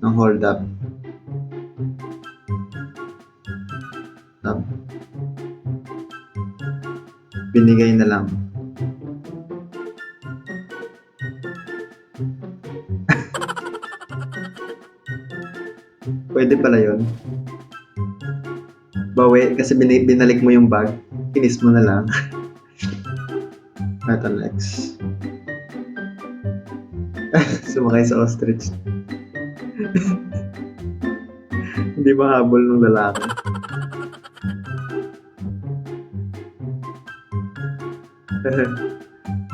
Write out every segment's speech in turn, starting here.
Ng hold up. Tab. Binigay na lang. Pwede pala yun. Bawi, kasi binalik mo yung bag. Kinis mo na lang. Ito next. Sumakay sa ostrich. Hindi mahabol ng lalaki.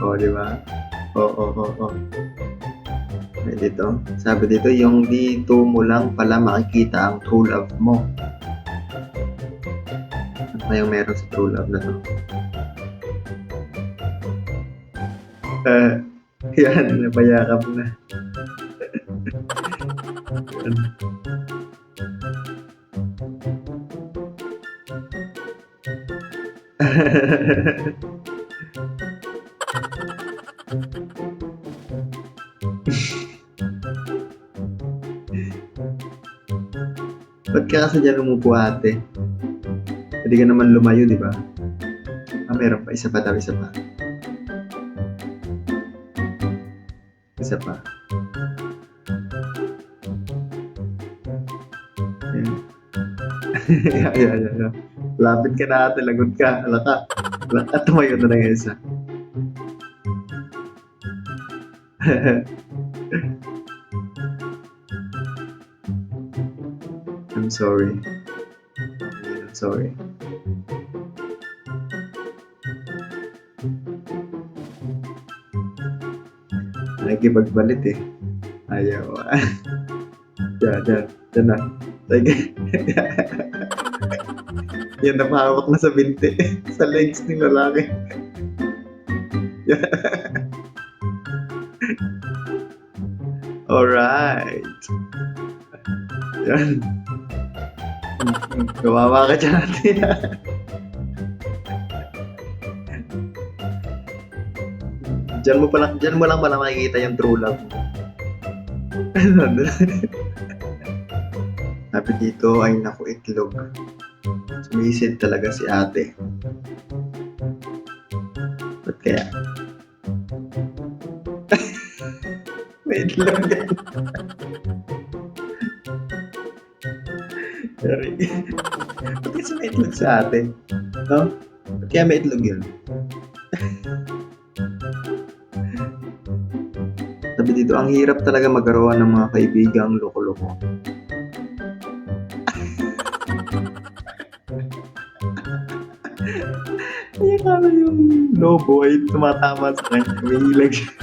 Oo, di ba? Oo. May dito. Sabi dito, yung dito mo lang pala makikita ang true love mo. Ano kayang meron sa true love na to? Yan, napayakap na. Ba't ka kasi dyan umupo, ate? Hindi ka naman lumayo, di ba? Meron pa. Isa pa daw, isa pa. Isa pa. Yan. Lapit ka na, ate. Lagot ka. Alaka. Tumayo na lang yung isa. I'm sorry. Nakikipagbalit eh. Ayaw. Yan na. Sige. Yan, napahawak na sa binti. Sa legs ng lalaki. Alright. Yan. Kawawa ka dyan, ate. Diyan mo lang pala makikita yung true love mo. Sabi dito ay naku, itlog. Sumisid talaga si ate. Ba't kaya? May itlog yan. Sorry. Ba't kasi may itlog sa ate? No? Ba't kaya may itlog yun? Sabi dito, ang hirap talaga magkaroon ng mga kaibigang loko-loko. Kaya kala yung lobo ay tumatama sa kanya. May hilag siya.